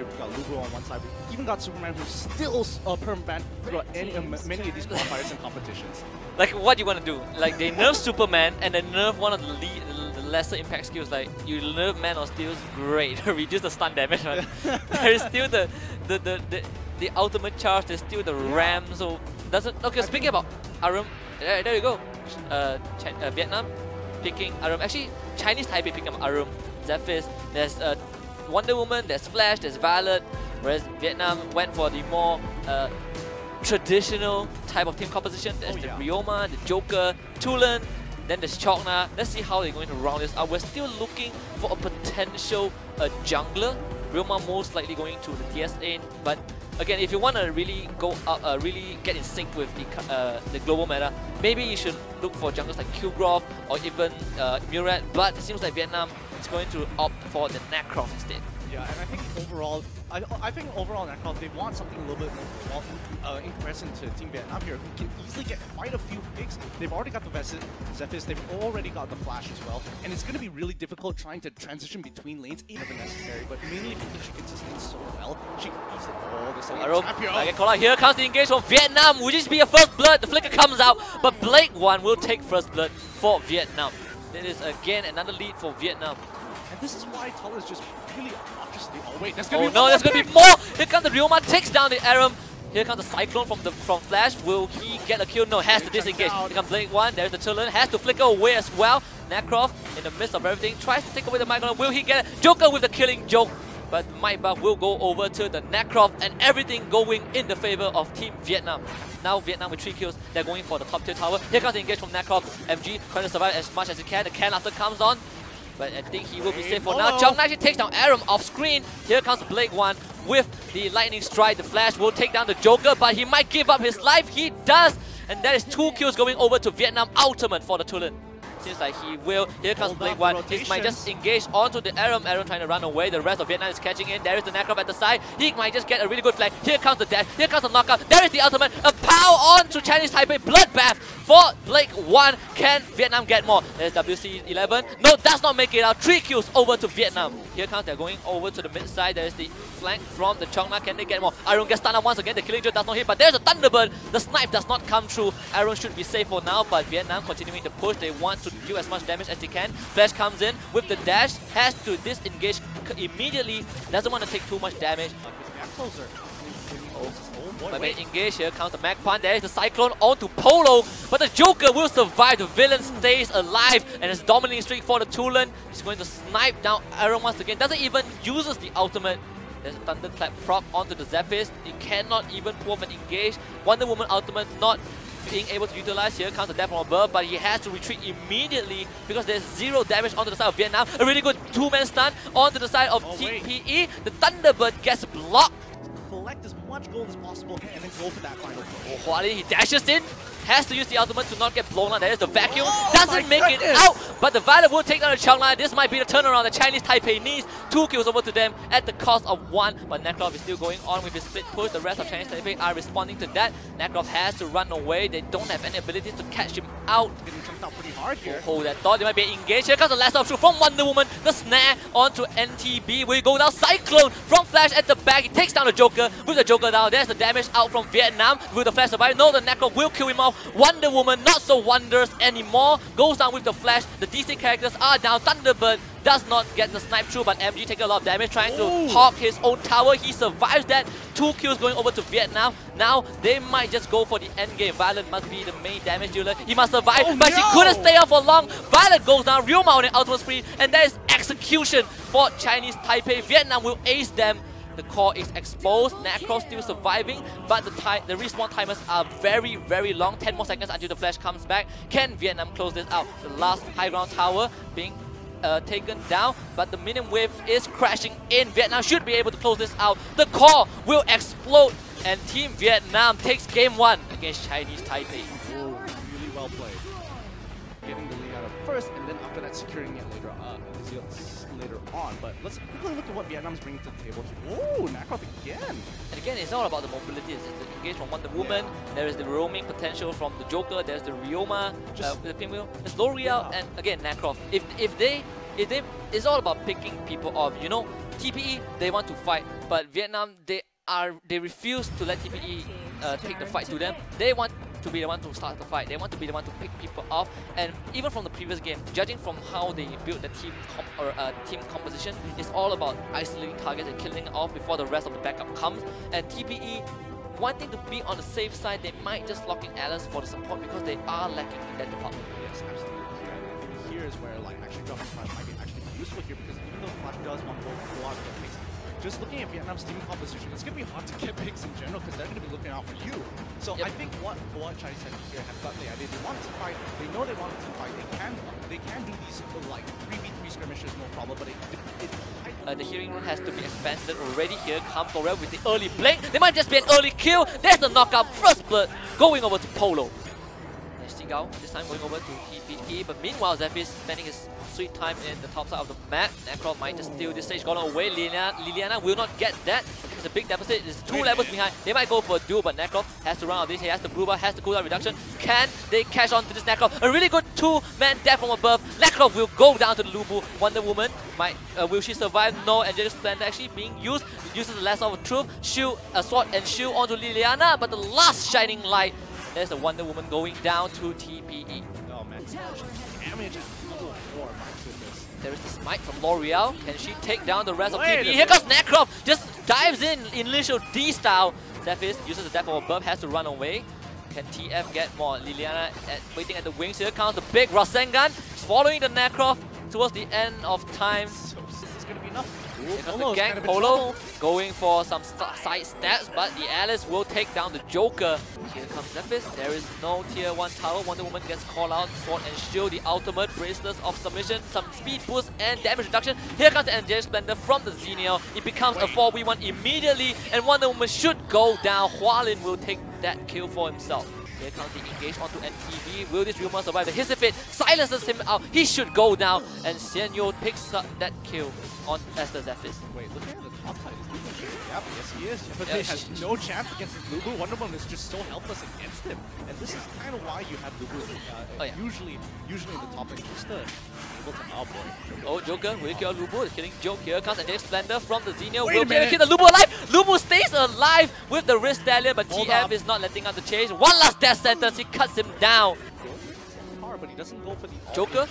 here. We've got Lugo on one side. We've even got Superman, who's still perma-banned throughout many of these qualifiers and competitions. Like, what do you want to do? Like, they nerf Superman and then nerf one of the lesser impact skills. Like, you nerf Man of Steel, great. Reduce the stun damage. But there is still the ultimate charge. There's still the ram. So doesn't. Okay, speaking about Arum, there you go. Vietnam picking Arum. Actually, Chinese Taipei picking up Arum, Zephyrus. There's Wonder Woman. There's Flash. There's Valor. Whereas Vietnam went for the more traditional type of team composition. There's the Ryoma, the Joker, Tulen, then there's Chokna. Let's see how they're going to round this out. We're still looking for a potential jungler. Ryoma most likely going to the DS lane, but again, if you want to really go up, really get in sync with the global meta, maybe you should look for junglers like Qgrov or even Murat. But it seems like Vietnam is going to opt for the Necroft instead. Yeah, and I think overall, Necroft, they want something a little bit more in comparison to Team Vietnam here, who can easily get quite a few picks. They've already got the Zephyrus, they've already got the Flash as well, and it's going to be really difficult trying to transition between lanes, even if necessary, but mainly because she can sustain so well, she can easily all this. Okay, call out. Here comes the engage from Vietnam. Will this be a first blood? The flicker comes out, but Blake 1 will take first blood for Vietnam. It is again another lead for Vietnam. And this is why Tull is just really obviously. Oh wait, there's gonna be more. Here comes the Ryoma, takes down the Aram. Here comes the Cyclone from Flash. Will he get a kill? No, has to disengage. Here comes Blake 1. There's the Tulen. Has to flicker away as well. Necroft, in the midst of everything, tries to take away the Micron. Will he get it? Joker with the killing joke. But Might Buff will go over to the Necroft, and everything going in the favor of Team Vietnam. Now Vietnam with 3 kills, they're going for the top tier tower. Here comes the engage from Necroft. MG trying to survive as much as he can. The can after comes on, but I think he will be safe for now. Chong actually takes down Aram off screen. Here comes Blake 1 with the lightning strike. The Flash will take down the Joker, but he might give up his life. He does, and that is 2 kills going over to Vietnam ultimate for the Tulen. Seems like he will. Here comes Blake 1. He might just engage onto the Aram. Aram trying to run away. The rest of Vietnam is catching in. There is the Necroft at the side. He might just get a really good flag. Here comes the dash. Here comes the knockout. There is the ultimate. A pow on to Chinese Taipei. Bloodbath for Blake 1. Can Vietnam get more? There's WC 11. No, does not make it out. 3 kills over to Vietnam. Here comes, they're going over to the mid side. There is the flank from the Chongna. Can they get more? Aaron gets stunned once again. The killing joke does not hit, but there's a Thunderbird. The snipe does not come through. Aaron should be safe for now, but Vietnam continuing to push. They want to do as much damage as they can. Flash comes in with the dash. Has to disengage immediately. Doesn't want to take too much damage. Closer. But when engaged, here comes the Magpie. There is the Cyclone onto Polo, but the Joker will survive. The villain stays alive, and it's dominating streak for the Tulen. He's going to snipe down Aaron once again. Doesn't even uses the ultimate. There's a Thunderclap proc onto the Zephyrus. He cannot even pull off an engage. Wonder Woman ultimate not being able to utilize. Here comes the death from above, but he has to retreat immediately because there's 0 damage onto the side of Vietnam. A really good 2-man stun onto the side of TPE. The Thunderbird gets blocked. Collect as much gold as possible and then go for that final blow. Huali, he dashes in, has to use the ultimate to not get blown out. There is the vacuum, doesn't make it out, but the Valor will take down the Chongla. This might be the turnaround the Chinese Taipei needs. 2 kills over to them at the cost of 1, but Necroft is still going on with his split push. The rest of Chinese Taipei are responding to that. Necroft has to run away. They don't have any ability to catch him out. Getting jumped out pretty hard here. Hold that thought, they might be engaged. Here comes the last option from Wonder Woman. The snare onto NTB. We go down. Cyclone from Flash at the back. He takes down the Joker. With the Joker down, there's the damage out from Vietnam. Will the Flash survive? No, the Necroft will kill him off. Wonder Woman not so wondrous anymore. Goes down with the Flash. The DC characters are down. Thunderbird does not get the snipe through, but MG taking a lot of damage, trying to hawk his own tower. He survives that. 2 kills going over to Vietnam. Now they might just go for the end game. Violet must be the main damage dealer. He must survive, but she couldn't stay out for long. Violet goes down. Ryoma on the ultimate spree, and there is execution for Chinese Taipei. Vietnam will ace them. The core is exposed. Necro still surviving, but the respawn timers are very, very long. 10 more seconds until the Flash comes back. Can Vietnam close this out? The last high ground tower being taken down, but the minion wave is crashing in. Vietnam should be able to close this out. The core will explode, and Team Vietnam takes game 1 against Chinese Taipei. Oh, really well played. Getting the lead out of first, and then after that securing it later on. But let's quickly look at what Vietnam's bringing to the table. Oh, Necroft again. And again, it's all about the mobility. It's the engage from Wonder Woman. There is the roaming potential from the Joker. There's the Ryoma with the pinwheel. There's L'Oreal and again Necroft. If they, it's all about picking people off. You know, TPE, they want to fight, but Vietnam, they refuse to let TPE take the fight to them. They want to be the one to start the fight. They want to be the one to pick people off. And even from the previous game, judging from how they built the team composition, it's all about isolating targets and killing it off before the rest of the backup comes. And TPE, wanting to be on the safe side, they might just lock in Alice for the support because they are lacking in that department. Yes, absolutely. Yeah, I think here is where like actually dropping Flash might be actually useful here, because even though Flash does want to go out and get picks, just looking at Vietnam's team composition, it's going to be hard to get picks in general because they're going to be looking out for you. So I think what Chinese Tech here have got the idea, they want to fight, they know they want to fight, they can do these like 3v3 skirmishes, no problem, but the healing room has to be expanded already. Here comes L'Oreal with the early blink. There might just be an early kill. There's the knockout. First blood going over to Polo. There's Seagull, this time going over to TPE. But meanwhile, Zephyr is spending his sweet time in the top side of the map. Necro might just steal this stage, gone away. Liliana will not get that. It's a big deficit. It's 2 levels behind. They might go for a duel, but Necro has to run out of this. He has the blue bar, has the cooldown reduction. Can they catch on to this Necro? A really good 2-man death from above. Necro will go down to the Lubu. Wonder Woman might will she survive? No. Angelic Splendor actually being used. Uses the Last of Truth, shield, a sword and shield onto Liliana, but the last shining light. There's the Wonder Woman going down to TPE. Oh man, damage at level 4, my goodness. There is the smite from L'Oreal. Can she take down the rest of TPE? Here comes Necroft, just dives in initial D style. Zephys uses the death from above, has to run away. Can TF get more? Liliana waiting at the wings. Here comes the big Rasengan, following the Necroft towards the end of time. So this is going to be enough. Here comes the gang. Polo going for some side stabs, but the Alice will take down the Joker. Here comes Zephys. There is no tier 1 tower. Wonder Woman gets called out. Sword and shield, the ultimate bracelets of submission, some speed boost and damage reduction. Here comes the Angelic Splendor from the Xenial. It becomes a 4v1 immediately, and Wonder Woman should go down. Hualin will take that kill for himself. Here comes the engage onto NTV. Will this rumor survive? The Hissifit silences him out. He should go down. And Xianyo picks up that kill on as the Zephys. Wait, look at the top side. Is Lubu here? Yeah, yes he is. But he has no chance against Lubu. Wonder Woman is just so helpless against him. And this is kind of why you have Lubu usually in the top lane, just to able to outboard. Oh, Joker will kill Lubu. The killing joke. Here comes Angelic Splendor from the Xenial. Will be able to kill the Lubu alive. Lubu stays alive with the wrist stallion, but TF is not letting out the chase. One last death sentence. He cuts him down. But he doesn't go for the Joker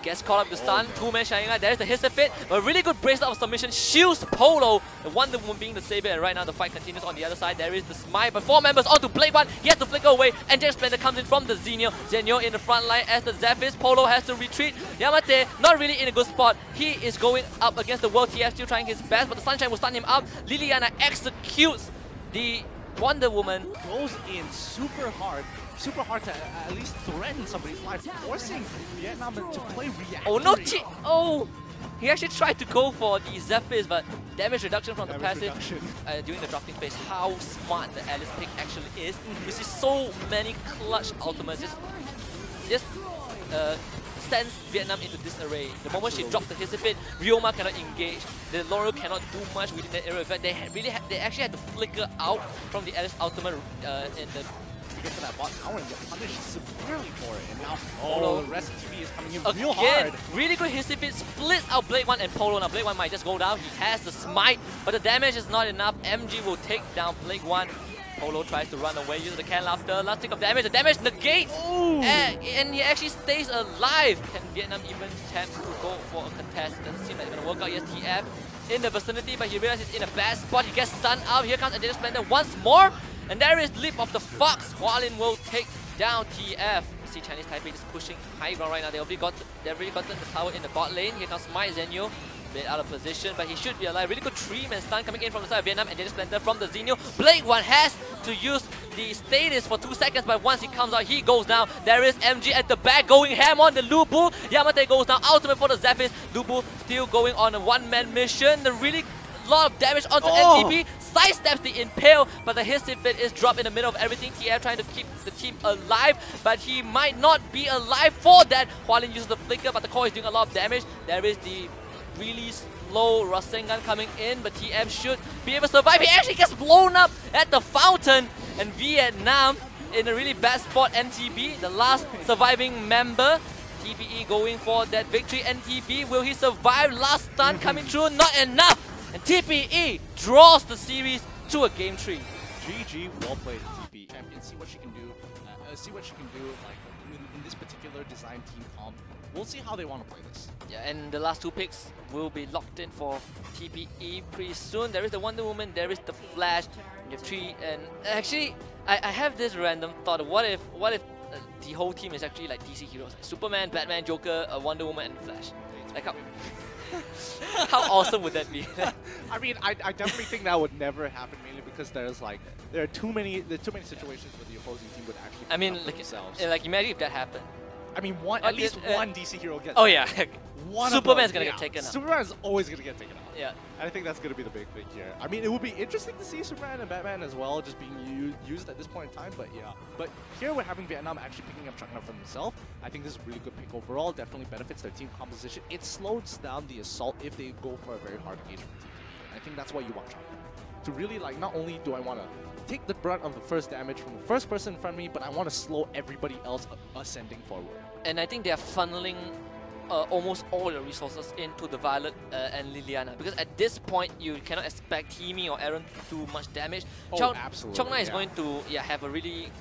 gets caught up the stun. 2-man shining light. There's the Hissifit. A really good bracelet of submission. Shields Polo. The Wonder Woman being the savior. And right now the fight continues on the other side. There is the smite. But 4 members onto Blade 1. He has to flicker away. Angelic Splendor comes in from the Xenial. Xenial in the front line as the Zephys. Polo has to retreat. Yamate not really in a good spot. He is going up against the World TF. Still trying his best. But the Sunshine will stun him up. Liliana executes the Wonder Woman. Goes in super hard to at least threaten somebody's life, forcing Vietnam to play reactionary. Oh no! Oh! He actually tried to go for the Zephys, but damage reduction from the passive during the drafting phase. How smart the Alice pick actually is. You see so many clutch ultimates. Just sends Vietnam into disarray. The moment she drops the Hissifit, Ryoma cannot engage. The L'Oreal cannot do much within that area. In fact, they actually had to flicker out from the Alice ultimate in the for that bot tower and get punished severely for it. And now the rest of TV is coming in real again, hard. Really good Hissifit splits out Blade 1 and Polo. Now Blade 1 might just go down. He has the smite, but the damage is not enough. MG will take down Blade 1. Polo tries to run away, uses the can laughter. Last tick of damage. The damage negates, and he actually stays alive. Can Vietnam even attempt to go for a contest? Doesn't seem like it's gonna work out. Yes, TF in the vicinity, but he realizes he's in a bad spot. He gets stunned out. Here comes Angelic Splendor once more. And there is Leap of the Fox. Hualin will take down TF. You see Chinese Taipei just pushing high ground right now. They've already gotten the tower in the bot lane. Here comes Smite Xenial. Bit out of position, but he should be alive. Really good 3-man stun coming in from the side of Vietnam. And Angelic Splendor from the Xenial. Blade 1 has to use the status for 2 seconds, but once he comes out, he goes down. There is MG at the back going ham on the Lubu. Yamate goes down. Ultimate for the Zephys. Lubu still going on a 1-man mission. The really lot of damage onto NTP. Sidesteps the Impale, but the Hissifit is dropped in the middle of everything. TF trying to keep the team alive, but he might not be alive for that. Hualin uses the flicker, but the core is doing a lot of damage. There is the really slow Rasengan coming in, but TF should be able to survive. He actually gets blown up at the fountain, and Vietnam in a really bad spot. NTB, the last surviving member. TPE going for that victory. NTB, will he survive? Last stun coming through, not enough. And TPE draws the series to a game 3. GG, well played, TP. Champion, see what she can do. See what she can do like in this particular design team comp. We'll see how they want to play this. Yeah, and the last 2 picks will be locked in for TPE pretty soon. There is the Wonder Woman, there is the Flash, you have 3, and actually, I have this random thought. What if the whole team is actually like DC heroes, like Superman, Batman, Joker, Wonder Woman, and Flash? Like how awesome would that be? I mean, I definitely think that would never happen, mainly because there are too many situations where the opposing team would actually. I mean, themselves. like imagine if that happened. I mean, at least one DC hero gets. Oh yeah, Superman's gonna get taken out. Superman's always gonna get taken out. Yeah, and I think that's gonna be the big thing here. I mean, it would be interesting to see Superman and Batman as well, just being used at this point in time. But yeah, but here we're having Vietnam actually picking up Changna for themselves. I think this is a really good pick overall. Definitely benefits their team composition. It slows down the assault if they go for a very hard engagement team. I think that's why you want Changna to really like. Not only do I want to take the brunt of the first damage from the first person in front of me, but I want to slow everybody else ascending forward. And I think they are funneling almost all the resources into the Violet and Liliana, because at this point you cannot expect Timmy or Aaron to do much damage. Absolutely. Changna is going to have a really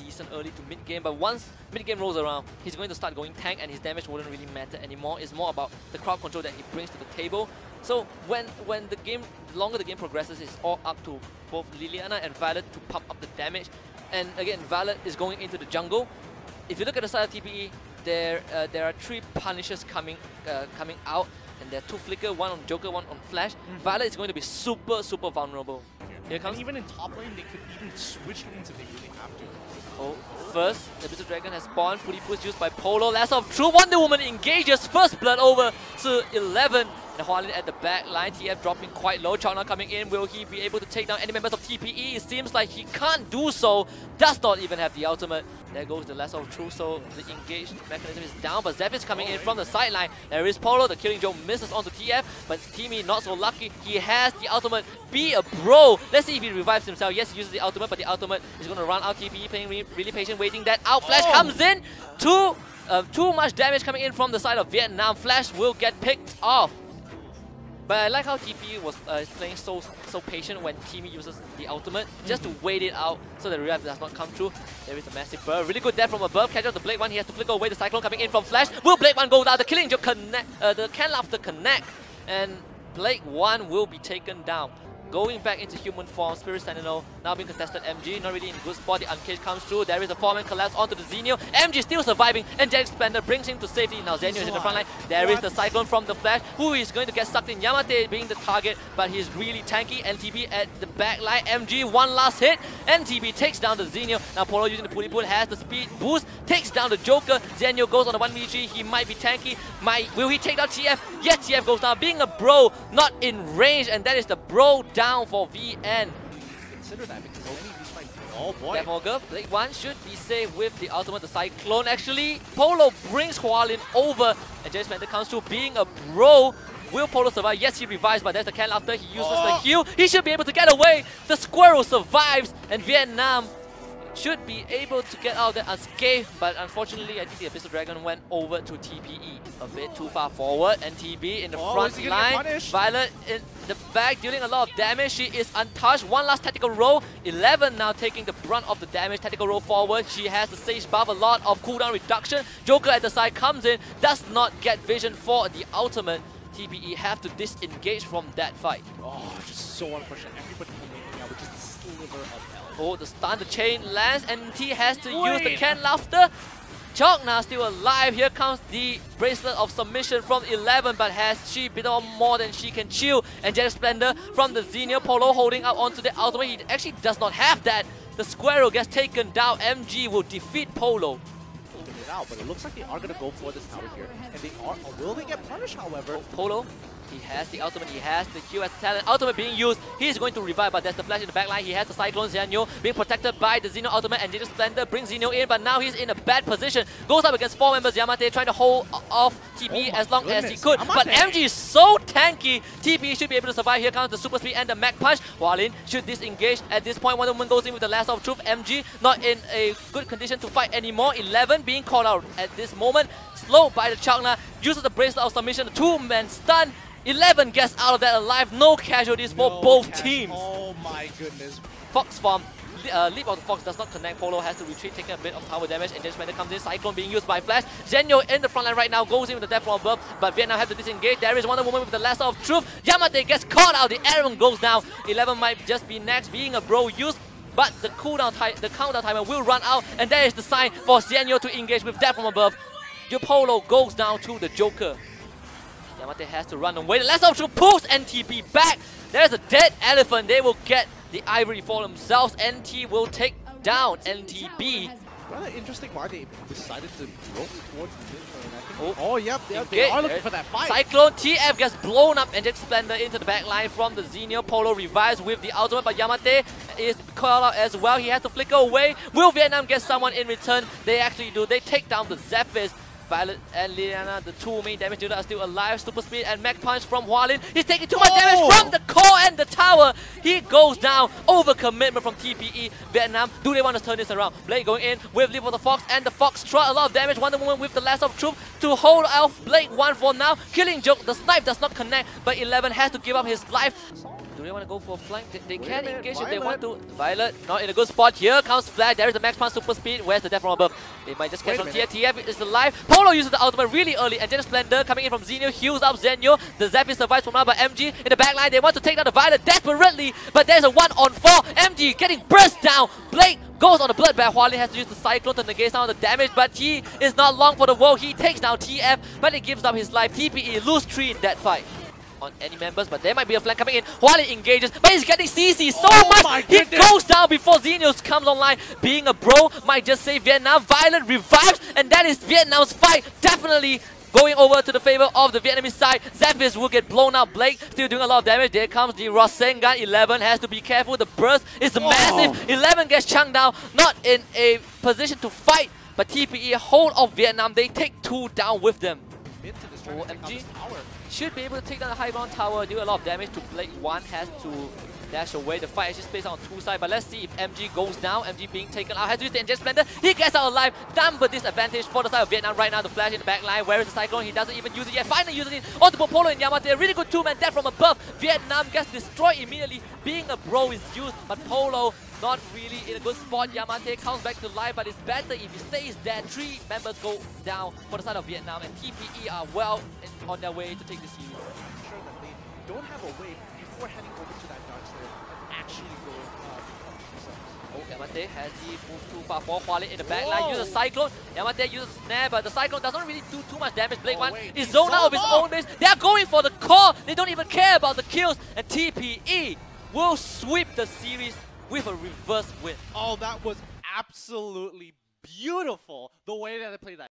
decent early to mid game, but once mid game rolls around, he's going to start going tank, and his damage wouldn't really matter anymore. It's more about the crowd control that he brings to the table. So when the longer the game progresses, it's all up to both Liliana and Violet to pump up the damage. And again, Violet is going into the jungle. If you look at the side of TPE, there are 3 Punishers coming out, and there are 2 Flicker, 1 on Joker, 1 on Flash. Violet is going to be super vulnerable. Here comes. And even in top lane, they could even switch lanes if they really have to. Oh, first, the Abyssal Dragon has spawned. Putty Push used by Polo. Last of True Wonder Woman engages first blood over to 11. And Hualin at the back line. TF dropping quite low. Changna coming in. Will he be able to take down any members of TPE? It seems like he can't do so. Does not even have the ultimate. There goes the Last of True. So the engaged mechanism is down. But Zeph is coming in from the sideline. There is Polo. The Killing Joke misses onto TF. But Timmy not so lucky. He has the ultimate. Be a bro. Let's see if he revives himself. Yes, he uses the ultimate. But the ultimate is going to run out. TPE playing really patient, waiting that out. Flash comes in. Too much damage coming in from the side of Vietnam. Flash will get picked off. But I like how TP was playing so patient when Timmy uses the ultimate, just to wait it out so the revive does not come through. There is a massive burst. Really good death from above. Catch out the Blade 1. He has to flicker away the Cyclone coming in from Flash. Will Blade 1 go down? The Killing Joke connect. The Can Laughter connect. And Blade 1 will be taken down. Going back into human form, Spirit Sentinel now being contested. MG not really in a good spot. The Uncaged comes through. There is a 4-man collapse onto the Zenio. MG still surviving, and Jack Splendor brings him to safety. Now Zenio is in the front line. There is the Cyclone from the Flash, who is going to get sucked in. Yamate being the target, but he's really tanky. NTB at the back line. MG one last hit. NTB takes down the Zenio. Now Polo using the Puli Pul has the speed boost, takes down the Joker. Zenio goes on the 1v3. He might be tanky. Will he take down TF? Yes, TF goes down. Being a bro, not in range, and that is the bro down for VN. Consider that because only these might. Oh boy. Deathwalker, Blade 1 should be safe with the ultimate, the Cyclone. Actually, Polo brings Hualin over, and James Panther comes through. Being a bro, will Polo survive? Yes, he revives, but there's the can after. He uses the heal. He should be able to get away. The Squirrel survives, and Vietnam should be able to get out of that unscathed, but unfortunately I think the Abyssal Dragon went over to TPE a bit too far forward, and TB in the front line. Violet in the back dealing a lot of damage. She is untouched. One last tactical roll. 11 now taking the brunt of the damage. Tactical roll forward. She has the Sage buff, a lot of cooldown reduction. Joker at the side comes in, does not get vision for the ultimate. TPE have to disengage from that fight. Oh, just so unfortunate. Everybody making out with just a sliver of health. Oh, the stun, the chain lands, and T has to use the Can Laughter. Changna still alive. Here comes the Bracelet of Submission from 11, but has she bitten on more than she can chew? And Jet Splendor from the Zenio. Polo holding up onto the ultimate. He actually does not have that. The Squirrel gets taken down. MG will defeat Polo. It out, but it looks like they are going to go for this tower here. And they are. Will they get punished, however? Polo. He has the ultimate, he has the Q as talent. Ultimate being used, he's going to revive, but there's the flash in the back line. He has the Cyclone. Zenio being protected by the Zenio ultimate, and Jade Splendor brings Zenio in, but now he's in a bad position. Goes up against 4 members. Yamate trying to hold off TPE as long as he could. But MG is so tanky. TPE should be able to survive. Here comes the super speed and the Mach Punch. Hualin should disengage at this point. Wonder Woman goes in with the last of truth. MG not in a good condition to fight anymore. 11 being called out at this moment. Slowed by the Chakna. Uses the bracelet of submission. The 2-man stun. 11 gets out of that alive. No casualties for both teams. Oh my goodness. Fox farm. Leap of the Fox does not connect. Polo has to retreat, taking a bit of tower damage, and then Spender comes in. Cyclone being used by Flash. Zenyo in the front line right now, goes in with the death from above, but Vietnam have to disengage. There is Wonder Woman with the lasso of truth. Yamate gets caught out. The Aram goes down. 11 might just be next, being a bro used, but the countdown timer will run out, and there is the sign for Zenyo to engage with death from above. Your Polo goes down to the Joker. Yamate has to run away. The lasso of truth pulls NTP back. There's a dead elephant. They will get the ivory for themselves. NT will take down NTB. Rather interesting why they decided to go towards the Oh, oh yep, they are looking for that fight. Cyclone TF gets blown up and just Splendor into the back line from the Xenia. Polo revives with the ultimate, but Yamate is called out as well. He has to flicker away. Will Vietnam get someone in return? They actually do. They take down the Zephyrs. Violet and Liliana, the 2 main damage dealers, are still alive. Super speed and Mach Punch from Hualin. He's taking too much damage from the core and the tower. He goes down. Over commitment from TPE. Vietnam, do they want to turn this around? Blade going in with Leap of the Fox, and the Fox try a lot of damage. Wonder Woman with the lasso of truth to hold off Blade 1 for now. Killing Joke, the snipe does not connect, but 11 has to give up his life. Do they want to go for a flank? They can engage if they want to. Violet, not in a good spot. Here comes Flash. There is the Max Punch super speed. Where's the death from above? They might just catch on TF. TF is alive. Polo uses the ultimate really early. And then Splendor coming in from Xenia. Heals up Zenyo. The Zephyr survives from now, but MG in the back line. They want to take down the Violet desperately. But there's a 1-on-4. MG getting burst down. Blake goes on the bloodbath. Hualin has to use the Cyclone to negate some of the damage, but he is not long for the woe. He takes down TF, but he gives up his life. TPE lose 3 in that fight. On any members, but there might be a flank coming in. Hualin engages, but he's getting CC so much. He goes down before Xenios comes online. Being a bro might just save Vietnam. Violet revives, and that is Vietnam's fight. Definitely going over to the favor of the Vietnamese side. Zephyrs will get blown out. Blake still doing a lot of damage. There comes the Rasengan. 11 has to be careful. The burst is massive. 11 gets chunked down. Not in a position to fight, but TPE hold of Vietnam. They take 2 down with them. OMG should be able to take down the high ground tower, do a lot of damage to Blade 1, has to dash away. The fight actually plays out on 2 sides, but let's see if MG goes down. MG being taken out, has to use the Engage Splendor. He gets out alive. Number disadvantage for the side of Vietnam right now. The Flash in the back line. Where is the Cyclone? He doesn't even use it yet. Finally using it onto Polo and Yamate. A really good 2-man death from above. Vietnam gets destroyed immediately. Being a bro is used, but Polo not really in a good spot. Yamate comes back to life, but it's better if he stays there. 3 members go down for the side of Vietnam, and TPE are well on their way to take the series. I'm sure that they don't have a way before heading over to that dark side and actually go Oh, Yamate, has he moved too far for Hualin in the back line? Uses a Cyclone. Yamate uses Snare, but the Cyclone doesn't really do too much damage. Blake 1 is zoned out of his own base. They are going for the core. They don't even care about the kills, and TPE will sweep the series with a reverse win. Oh, that was absolutely beautiful, the way that they played that.